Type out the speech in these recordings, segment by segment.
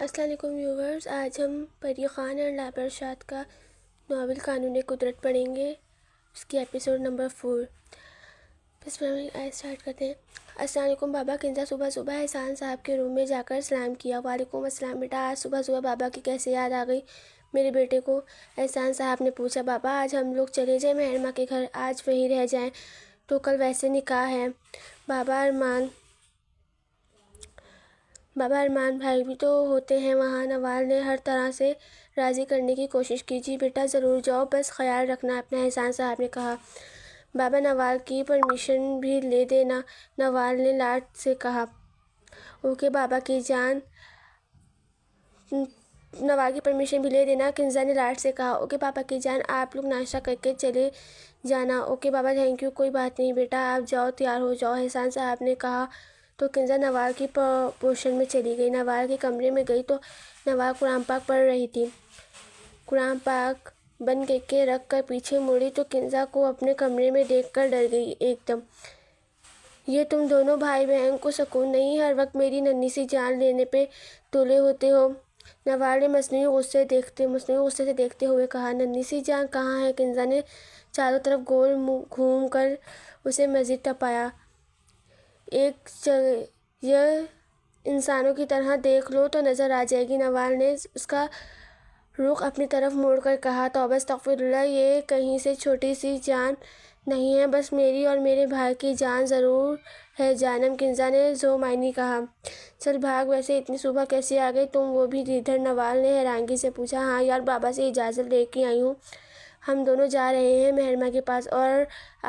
السلام علیکم ویورز، آج ہم پری خان اور لابر ارشاد کا ناول قانون قدرت پڑھیں گے، اس کی ایپیسوڈ نمبر 4۔ بسم اللہ، اسٹارٹ کرتے ہیں۔ السلام علیکم بابا۔ کنزا صبح صبح احسان صاحب کے روم میں جا کر سلام کیا۔ وعلیکم السلام بیٹا، آج صبح صبح بابا کی کیسے یاد آ گئی میرے بیٹے کو؟ احسان صاحب نے پوچھا۔ بابا آج ہم لوگ چلے جائیں مہرماں کے گھر، آج وہیں رہ جائیں تو کل ویسے نکاح ہے۔ بابا ارمان بھائی بھی تو ہوتے ہیں وہاں۔ نوال نے ہر طرح سے راضی کرنے کی کوشش کی۔ جی بیٹا ضرور جاؤ، بس خیال رکھنا اپنا، احسان صاحب نے کہا۔ بابا نوال کی پرمیشن بھی لے دینا، نوال نے لاڈ سے کہا۔ اوکے بابا کی جان، نوال کی پرمیشن بھی لے دینا، کنزا نے لاڈ سے کہا۔ اوکے پاپا کی جان، آپ لوگ ناشتہ کر کے چلے جانا۔ اوکے بابا تھینک یو، کوئی بات نہیں بیٹا، آپ جاؤ تیار ہو جاؤ، احسان صاحب نے کہا۔ تو کنزا نوال کی پورشن میں چلی گئی۔ نوال کے کمرے میں گئی تو نوال قرآن پاک پڑھ رہی تھی۔ قرآن پاک بند کے رکھ کر پیچھے مڑی تو کنزا کو اپنے کمرے میں دیکھ کر ڈر گئی ایک دم۔ یہ تم دونوں بھائی بہن کو سکون نہیں، ہر وقت میری ننھی سی جان لینے پہ تلے ہوتے ہو، نوال نے مصنوعی غصے سے دیکھتے ہوئے کہا۔ ننھی سی جان کہاں ہے؟ کنزا نے چاروں طرف گول گھوم کر اسے مزید ٹپایا۔ ایک جگہ انسانوں کی طرح دیکھ لو تو نظر آ جائے گی، نوال نے اس کا رخ اپنی طرف موڑ کر کہا۔ توبہ استغفر اللہ، یہ کہیں سے چھوٹی سی جان نہیں ہے، بس میری اور میرے بھائی کی جان ضرور ہے جانم، کنزا نے ذو معنی کہا۔ چل بھاگ، ویسے اتنی صبح کیسے آ گئی تم، وہ بھی ادھر؟ نوال نے حیرانگی سے پوچھا۔ ہاں یار، بابا سے اجازت لے کے آئی ہوں، ہم دونوں جا رہے ہیں مہرماں کے پاس اور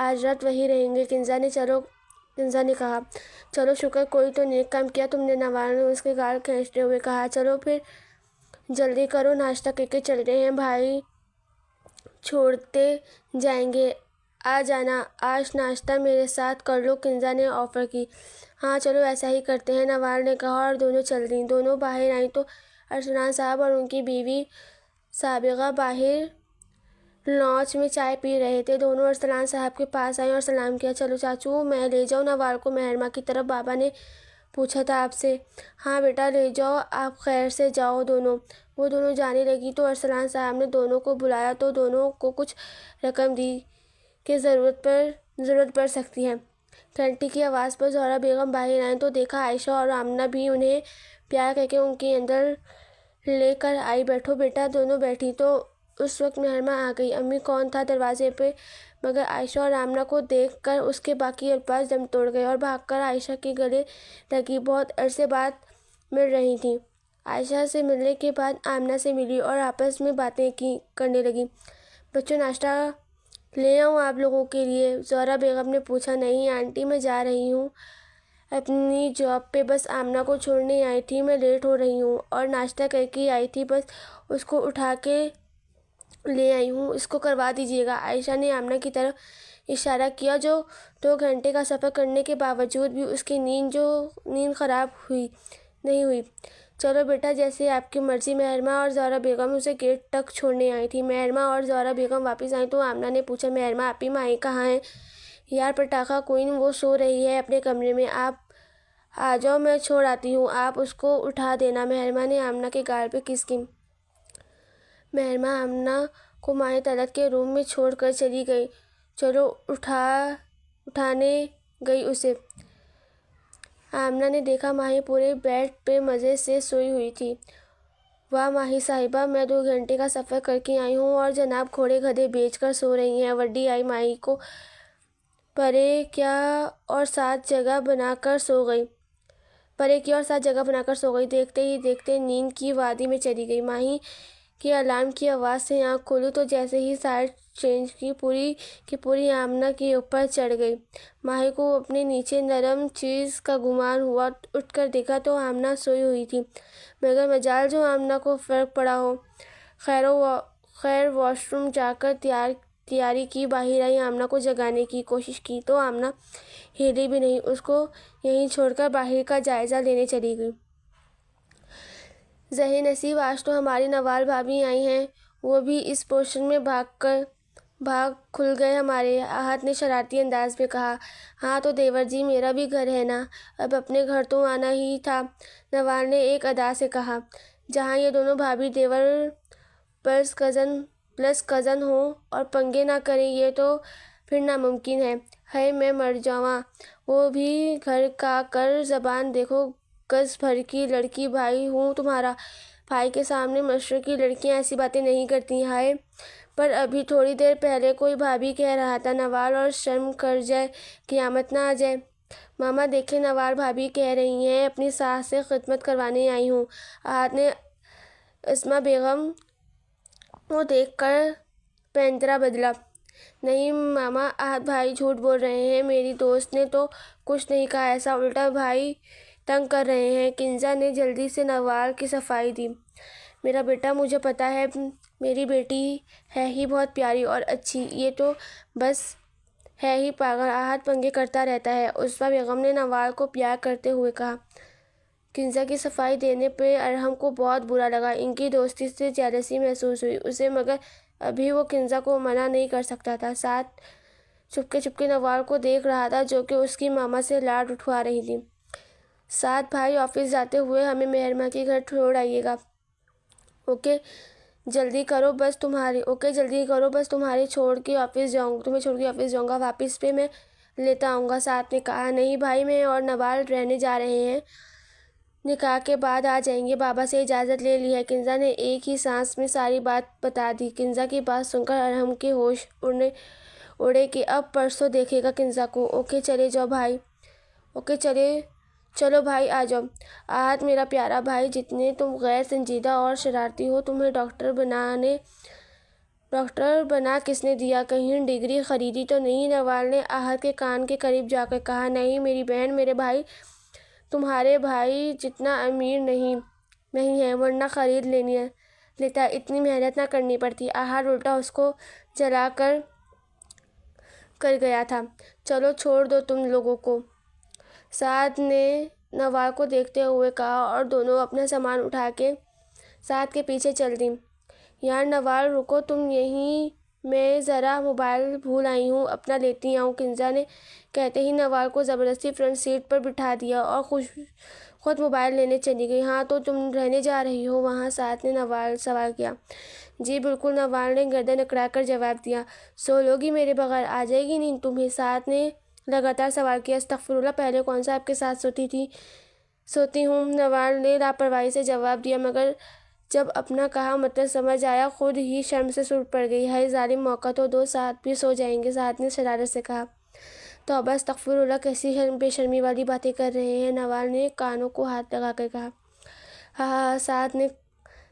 آج رات وہیں رہیں گے، کنزا نے کہا۔ چلو شکر، کوئی تو نیک کام کیا تم نے، نوال نے اس کے گال کھینچتے ہوئے کہا۔ چلو پھر جلدی کرو، ناشتہ کر کے چلتے ہیں، بھائی چھوڑتے جائیں گے، آ جانا، آج ناشتہ میرے ساتھ کر لو، کنزا نے آفر کی۔ ہاں چلو ایسا ہی کرتے ہیں، نوال نے کہا اور دونوں چل دیں۔ دونوں باہر آئیں تو ارسلان صاحب اور ان کی بیوی سابغہ باہر لاؤنج میں چائے پی رہے تھے۔ دونوں ارسلان صاحب کے پاس آئیں اور سلام کیا۔ چلو چاچو، میں لے جاؤں نوال کو مہرماں کی طرف؟ بابا نے پوچھا تھا آپ سے۔ ہاں بیٹا لے جاؤ، آپ خیر سے جاؤ دونوں۔ وہ دونوں جانے لگی تو ارسلان صاحب نے دونوں کو بلایا تو دونوں کو کچھ رقم دی کہ ضرورت پڑ سکتی ہے۔ گھنٹی کی آواز پر زہرا بیگم باہر آئیں تو دیکھا عائشہ اور آمنہ بھی انہیں پیار کر کے ان کے اندر لے کر آئی۔ بیٹھو بیٹا، دونوں بیٹھیں تو اس وقت مہرماں آ گئی۔ امی کون تھا دروازے پہ؟ مگر عائشہ اور آمنہ کو دیکھ کر اس کے باقی الفاظ دم توڑ گئے اور بھاگ کر عائشہ کے گلے لگی۔ بہت عرصے بعد مل رہی تھیں۔ عائشہ سے ملنے کے بعد آمنہ سے ملی اور آپس میں باتیں کرنے لگیں۔ بچوں ناشتہ لے آؤں آپ لوگوں کے لیے؟ زہرا بیگم نے پوچھا۔ نہیں آنٹی، میں جا رہی ہوں اپنی جاب پہ، بس آمنہ کو چھوڑنے آئی تھی، میں لیٹ ہو رہی ہوں اور ناشتہ کر کے آئی تھی، بس اس کو اٹھا کے لے آئی ہوں، اس کو کروا دیجیے گا۔ عائشہ نے آمنہ کی طرف اشارہ کیا جو 2 گھنٹے کا سفر کرنے کے باوجود بھی اس کی نیند خراب نہیں ہوئی۔ چلو بیٹا جیسے آپ کی مرضی، مہرماں اور زہرا بیگم اسے گیٹ تک چھوڑنے آئی تھیں۔ مہرماں اور زہرا بیگم واپس آئیں تو آمنہ نے پوچھا۔ مہرماں آپی مائی کہاں ہیں؟ یار پٹاخہ کوئن، وہ سو رہی ہے اپنے کمرے میں، آپ آ جاؤ، میں چھوڑ آتی ہوں، آپ اس کو اٹھا دینا، مہرماں نے آمنہ کے گال پہ کس کی۔ مہرماں آمنہ کو مائیں طلعت کے روم میں چھوڑ کر چلی گئی۔ چلو اٹھانے گئی اسے۔ آمنہ نے دیکھا ماہی پورے بیڈ پہ مزے سے سوئی ہوئی تھی۔ واہ ماہی صاحبہ، میں 2 گھنٹے کا سفر کر کے آئی ہوں اور جناب گھوڑے گدھے بیچ کر سو رہی ہیں۔ وڈی آئی ماہی کو پرے کیا اور 7 جگہ بنا کر سو گئی۔ دیکھتے ہی دیکھتے نیند کی وادی میں چلی گئی۔ ماہی کے الارم کی آواز سے آنکھ کھولی تو جیسے ہی سائیڈ چینج کی پوری آمنہ کے اوپر چڑھ گئی۔ ماہی کو اپنے نیچے نرم چیز کا گمان ہوا، اٹھ کر دیکھا تو آمنہ سوئی ہوئی تھی، مگر مجال جو آمنہ کو فرق پڑا ہو۔ خیر واش روم جا کر تیاری کی، باہر آئی، آمنہ کو جگانے کی کوشش کی تو آمنہ ہلی بھی نہیں، اس کو یہیں چھوڑ کر باہر کا جائزہ لینے چلی گئی۔ زہر نصیب، آج تو ہماری نوال بھابھی آئی ہیں، وہ بھی اس پورشن میں بھاگ کھل گئے ہمارے، احد نے شرارتی انداز میں کہا۔ ہاں تو دیور جی، میرا بھی گھر ہے نا، اب اپنے گھر تو آنا ہی تھا، نوال نے ایک ادا سے کہا۔ جہاں یہ دونوں بھابھی دیور پلس کزن ہوں اور پنگے نہ کریں، یہ تو پھر ناممکن ہے۔ ہے میں مر جاواں، وہ بھی گھر کا کر زبان دیکھو، گز بھر کی لڑکی، بھائی ہوں تمہارا۔ بھائی کے سامنے مشرق کی لڑکیاں ایسی باتیں نہیں کرتی۔ ہائے، پر ابھی تھوڑی دیر پہلے کوئی بھابھی کہہ رہا تھا نوال اور شرم کر جائے، قیامت نہ آ جائے۔ ماما دیکھیں، نوال بھابھی کہہ رہی ہیں اپنی ساس سے خدمت کروانے آئی ہوں۔ احد نے اسما بیگم کو دیکھ کر پینترا بدلا۔ نہیں ماما، احد بھائی جھوٹ بول رہے ہیں، میری دوست نے تو کچھ نہیں کہا ایسا، الٹا بھائی تنگ کر رہے ہیں۔ کنزا نے جلدی سے نوال کی صفائی دی۔ میرا بیٹا، مجھے پتا ہے میری بیٹی ہے ہی بہت پیاری اور اچھی، یہ تو بس ہے ہی پاگل، احد پنگے کرتا رہتا ہے، اسما بیگم نے نوال کو پیار کرتے ہوئے کہا۔ کنزا کی صفائی دینے پہ ارحم کو بہت برا لگا، ان کی دوستی سے جیلسی محسوس ہوئی اسے، مگر ابھی وہ کنزا کو منع نہیں کر سکتا تھا۔ ساتھ چپکے نوال کو دیکھ رہا تھا جو کہ اس کی ماما سے لاڈ اٹھوا رہی تھی۔ ساتھ بھائی آفس جاتے ہوئے ہمیں مہرماں کے گھر چھوڑ آئیے گا۔ اوکے جلدی کرو بس تمہیں چھوڑ کے آفس جاؤں گا، واپس پہ میں لیتا آؤں گا۔ ساتھ نے کہا، نہیں بھائی، میں اور نوال رہنے جا رہے ہیں، نکاح کے بعد آ جائیں گے، بابا سے اجازت لے لی ہے۔ کنزا نے ایک ہی سانس میں ساری بات بتا دی۔ کنزا کی بات سن کر ارحم کے ہوش اڑے کہ اب پرسوں دیکھے گا کنزا کو۔ اوکے چلے جاؤ بھائی، چلو بھائی آ جاؤ۔ احد میرا پیارا بھائی، جتنے تم غیر سنجیدہ اور شرارتی ہو، تمہیں ڈاکٹر بنا کس نے دیا؟ کہیں ڈگری خریدی تو نہیں؟ نوال نے احد کے کان کے قریب جا کر کہا۔ نہیں میری بہن، میرے بھائی تمہارے بھائی جتنا امیر نہیں ہے، ورنہ خرید لیتا، اتنی محنت نہ کرنی پڑتی۔ احد الٹا اس کو جلا کر گیا تھا۔ چلو چھوڑ دو تم لوگوں کو، سعد نے نوال کو دیکھتے ہوئے کہا، اور دونوں اپنا سامان اٹھا کے سعد کے پیچھے چل دیں۔ یار نوال رکو تم یہیں، میں ذرا موبائل بھول آئی ہوں، اپنا لیتی آؤں۔ کنزا نے کہتے ہی نوال کو زبردستی فرنٹ سیٹ پر بٹھا دیا اور خود موبائل لینے چلی گئی۔ ہاں تو تم رہنے جا رہی ہو وہاں؟ سعد نے سوال کیا۔ جی بالکل، نوال نے گردن اکڑا کر جواب دیا۔ سو لوگی میرے بغیر؟ آ جائے گی نیند تمہیں؟ سعد نے لگاتار سوال کیا۔ استغفراللہ، پہلے کون سا آپ کے ساتھ سوتی ہوں، نوال نے لاپرواہی سے جواب دیا، مگر جب اپنا کہا مطلب سمجھ آیا خود ہی شرم سے سرک پڑ گئی۔ ہے ظالم، موقع تو دو، سعد بھی سو جائیں گے، سعد نے شرارت سے کہا۔ توبہ استغفراللہ، کیسی بے شرمی والی باتیں کر رہے ہیں، نوال نے کانوں کو ہاتھ لگا کر کہا۔ ہاں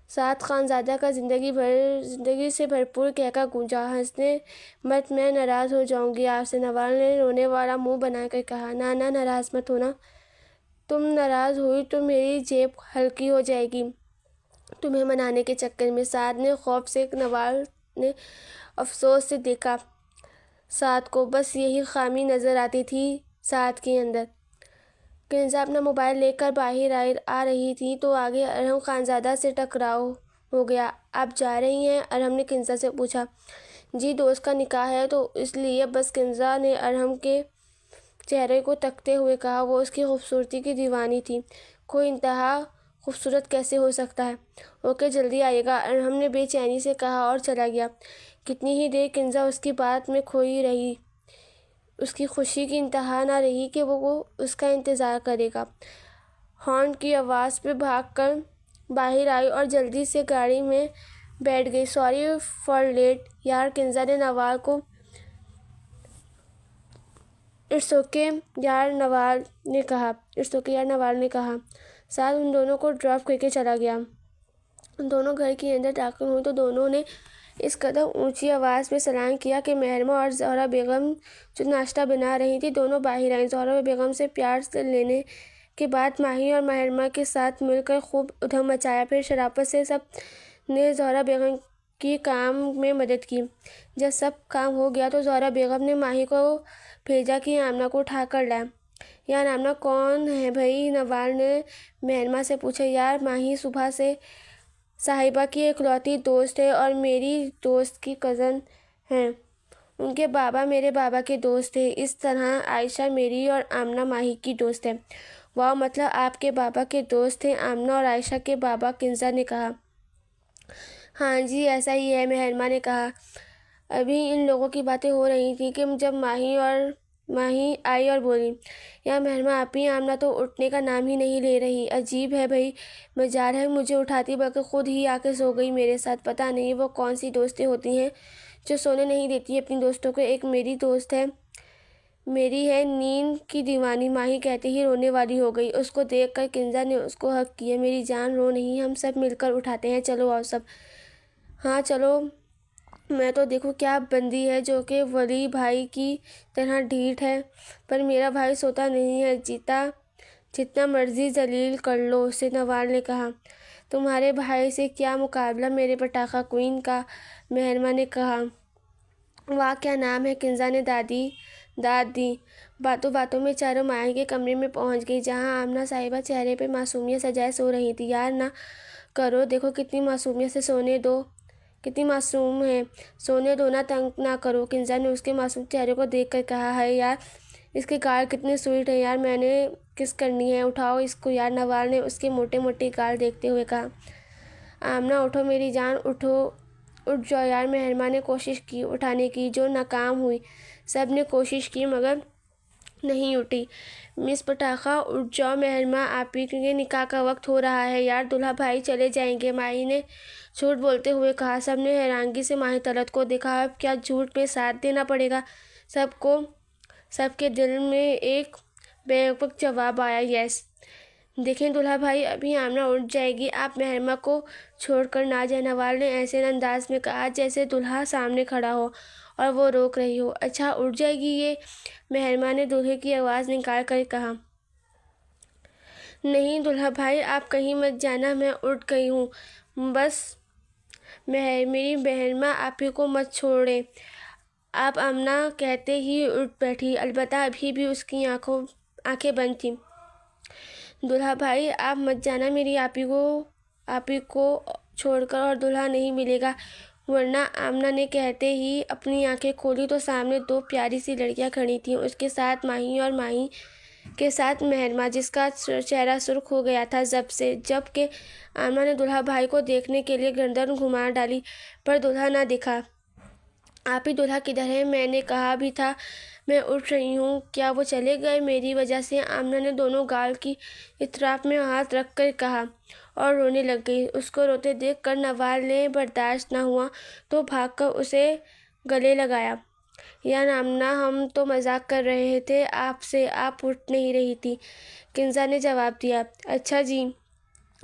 سعد خانزادہ کا زندگی سے بھرپور کہکہ گونجا۔ ہنسنے مت، میں ناراض ہو جاؤں گی آپ سے، نوال نے رونے والا منہ بنا کر کہا۔ نہ ناراض مت ہونا، تم ناراض ہوئی تو میری جیب ہلکی ہو جائے گی تمہیں منانے کے چکر میں۔ سعد نے خوف سے، نوال نے افسوس سے دیکھا سعد کو، بس یہی خامی نظر آتی تھی سعد کے اندر۔ کنزا اپنا موبائل لے کر باہر آ رہی تھی تو آگے ارحم خانزادہ سے ٹکراؤ ہو گیا۔ آپ جا رہی ہیں؟ ارحم نے کنزا سے پوچھا۔ جی دوست کا نکاح ہے تو اس لیے بس، کنزا نے ارحم کے چہرے کو تکتے ہوئے کہا۔ وہ اس کی خوبصورتی کی دیوانی تھی، کوئی انتہا خوبصورت کیسے ہو سکتا ہے؟ اوکے جلدی آئیے گا، ارحم نے بے چینی سے کہا اور چلا گیا۔ کتنی ہی دیر کنزا اس کی بات میں کھوئی رہی، اس کی خوشی کی انتہا نہ رہی کہ وہ اس کا انتظار کرے گا۔ ہارن کی آواز پہ بھاگ کر باہر آئی اور جلدی سے گاڑی میں بیٹھ گئی۔ سوری فار لیٹ یار، کنزا نے نوال کو اٹس اوکے یار نوال نے کہا۔ سعد ان دونوں کو ڈراپ کر کے چلا گیا۔ دونوں گھر کے اندر داخل ہوئیں تو دونوں نے اس قدر اونچی آواز میں سلام کیا کہ مہرماں اور زہرا بیگم جو ناشتہ بنا رہی تھیں دونوں باہر آئیں۔ زہرا بیگم سے پیار سے لینے کے بعد ماہی اور مہرماں کے ساتھ مل کر خوب ادھم مچایا، پھر شرافت سے سب نے زہرا بیگم کی کام میں مدد کی۔ جب سب کام ہو گیا تو زہرا بیگم نے ماہی کو بھیجا کہ آمنہ کو اٹھا کر لائے۔ یار آمنہ کون ہے بھائی؟ نوال نے مہرماں سے پوچھا۔ یار ماہی صبح سے صاحبہ کی اکلوتی دوست ہے اور میری دوست کی کزن ہیں، ان کے بابا میرے بابا کے دوست ہیں، اس طرح عائشہ میری اور آمنہ ماہی کی دوست ہے۔ واہ، مطلب آپ کے بابا کے دوست تھے؟ آمنہ اور عائشہ کے بابا کنزا نے کہا۔ ہاں جی، ایسا ہی ہے، مہرماں نے کہا۔ ابھی ان لوگوں کی باتیں ہو رہی تھیں کہ جب ماہی آئی اور بولی، یا مہرماں آپی، آمنہ تو اٹھنے کا نام ہی نہیں لے رہی۔ عجیب ہے بھائی، مجال ہے مجھے اٹھاتی، بلکہ خود ہی آ کے سو گئی میرے ساتھ۔ پتہ نہیں وہ کون سی دوستیں ہوتی ہیں جو سونے نہیں دیتی اپنی دوستوں کو۔ ایک میری دوست ہے، میری ہے نیند کی دیوانی۔ ماہی کہتے ہی رونے والی ہو گئی۔ اس کو دیکھ کر کنزا نے اس کو ہگ کیا۔ میری جان، رو نہیں، ہم سب مل کر اٹھاتے ہیں، چلو آؤ سب۔ ہاں چلو۔ میں تو دیکھو کیا بندی ہے جو کہ ولی بھائی کی طرح ڈھیٹ ہے، پر میرا بھائی سوتا نہیں ہے، جتنا مرضی ذلیل کر لو اسے، نوال نے کہا۔ تمہارے بھائی سے کیا مقابلہ میرے پٹاخہ کوئن کا، مہرماں نے کہا۔ واہ، کیا نام ہے، کنزا نے داد دی۔ باتوں باتوں میں چاروں ماہی کے کمرے میں پہنچ گئی، جہاں آمنہ صاحبہ چہرے پہ معصومیت سجائے سو رہی تھی۔ یار نہ کرو، دیکھو کتنی معصومیت سے سونے دو، کتنی معصوم ہے، سونے دو نا، تنگ نہ کرو، کنزا نے اس کے معصوم چہرے کو دیکھ کر کہا۔ ہائے یار، اس کے گال کتنے سویٹ ہیں یار، میں نے کس کرنی ہے، اٹھاؤ اس کو یار، نوال نے اس کے موٹے موٹے گال دیکھتے ہوئے کہا۔ آمنہ، اٹھو میری جان، اٹھ جاؤ یار، مہرماں نے کوشش کی اٹھانے کی، جو ناکام ہوئی۔ سب نے کوشش کی مگر نہیں اٹھی۔ مس پٹاخہ، اٹھ جاؤ، مہرماں آپی کے نکاح کا وقت ہو رہا ہے یار، دلہا بھائی چلے جائیں گے، ماہی نے جھوٹ بولتے ہوئے کہا۔ سب نے حیرانگی سے ماہی طلعت کو دیکھا۔ اب کیا جھوٹ میں ساتھ دینا پڑے گا سب کے دل میں ایک بے وقت جواب آیا، یس۔ دیکھیں دلہا بھائی، ابھی آمنہ اٹھ جائے گی، آپ مہرماں کو چھوڑ کر نہ جائیں، نوال نے ایسے انداز میں کہا جیسے دلہا سامنے کھڑا ہو اور وہ روک رہی ہو۔ اچھا، اٹھ جائے گی یہ، مہرماں نے دلہے کی آواز نکال کر کہا۔ نہیں دلہا بھائی، آپ کہیں مت جانا، میں اٹھ گئی ہوں، بس میری مہرماں آپی کو مت چھوڑیں۔ آپ آمنہ کہتے ہی اٹھ بیٹھی، البتہ ابھی بھی اس کی آنکھیں بند تھیں۔ دلہا بھائی، آپ مت جانا، میری آپی کو چھوڑ کر اور دلہا نہیں ملے گا ورنہ۔ آمنہ نے کہتے ہی اپنی آنکھیں کھولی تو سامنے دو پیاری سی لڑکیاں کھڑی تھیں، اس کے ساتھ ماہی اور ماہی کے ساتھ مہرماں، جس کا چہرہ سرخ ہو گیا تھا جب کہ آمنہ نے دلہا بھائی کو دیکھنے کے لیے گردن گھما ڈالی، پر دلہا نہ دکھا۔ آپی، دلہا کدھر ہے؟ میں نے کہا بھی تھا میں اٹھ رہی ہوں، کیا وہ چلے گئے میری وجہ سے؟ آمنہ نے دونوں گال کی اطراف میں ہاتھ رکھ کر کہا اور رونے لگ گئی۔ اس کو روتے دیکھ کر نوال نے برداشت نہ ہوا تو بھاگ کر اسے گلے لگایا۔ یار آمنہ، ہم تو مذاق کر رہے تھے آپ سے، آپ اٹھ نہیں رہی تھی، کنزا نے جواب دیا۔ اچھا جی،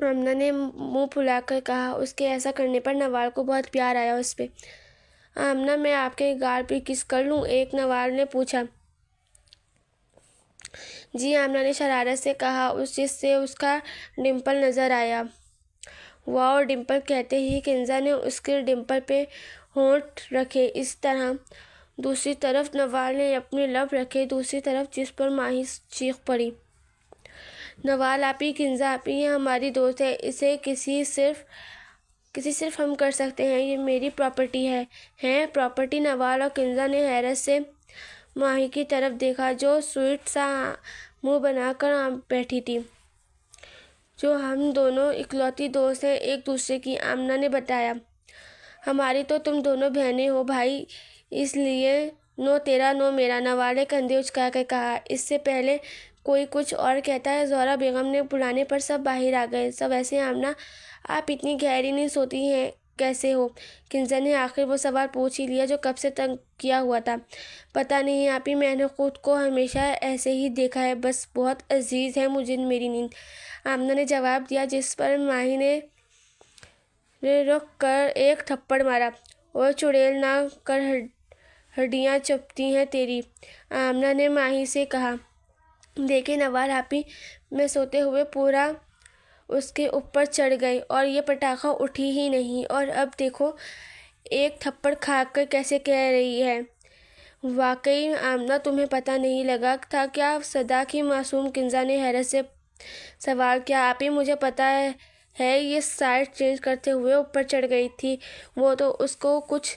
آمنہ نے منہ پھلا کر کہا۔ اس کے ایسا کرنے پر نوال کو بہت پیار آیا اس پہ۔ آمنہ، میں آپ کے گال پہ کس کر لوں؟ ایک نوال نے پوچھا۔ جی، آمنہ نے شرارت سے کہا، جس سے اس کا ڈمپل نظر آیا۔ واؤ، ڈمپل، کہتے ہی کنزا نے اس کے ڈمپل پہ ہونٹ رکھے، اس طرح دوسری طرف نوال نے اپنے لب رکھے دوسری طرف، جس پر ماہی چیخ پڑی۔ نوال آپی، کنزا آپی، یہ ہماری دوست ہے، اسے کسی صرف ہم کر سکتے ہیں، یہ میری پراپرٹی ہے۔ ہیں پراپرٹی؟ نوال اور کنزا نے حیرت سے ماہی کی طرف دیکھا، جو سویٹ سا منہ بنا کر بیٹھی تھی۔ جو ہم دونوں اکلوتی دوست ہیں ایک دوسرے کی، آمنہ نے بتایا۔ ہماری تو تم دونوں بہنیں ہو بھائی، اس لیے نو تیرا نو میرا، نوال نے کندھے اچکا کر کہا۔ اس سے پہلے کوئی کچھ اور کہتا، زہرا بیگم نے بلانے پر سب باہر آ گئے۔ ویسے آمنہ، آپ اتنی گہری نیند سوتی ہیں کیسے ہو؟ کنزا نے آخر وہ سوال پوچھ ہی لیا جو کب سے تنگ کیا ہوا تھا۔ پتہ نہیں آپی، میں نے خود کو ہمیشہ ایسے ہی دیکھا ہے، بس بہت عزیز ہے مجھے میری نیند، آمنہ نے جواب دیا، جس پر ماہی نے رک کر ایک تھپڑ مارا۔ اور چڑیل نہ کر، ہڈیاں چبھتی ہیں تیری، آمنہ نے ماہی سے کہا۔ دیکھیں نوال آپی، میں سوتے ہوئے پورا اس کے اوپر چڑھ گئی اور یہ پٹاخہ اٹھی ہی نہیں، اور اب دیکھو ایک تھپڑ کھا کر کیسے کہہ رہی ہے۔ واقعی آمنہ، تمہیں پتہ نہیں لگا تھا کیا؟ صدا کی معصوم کنزا نے حیرت سے سوال کیا۔ آپی، مجھے پتہ ہے، یہ سائڈ چینج کرتے ہوئے اوپر چڑھ گئی تھی، وہ تو اس کو کچھ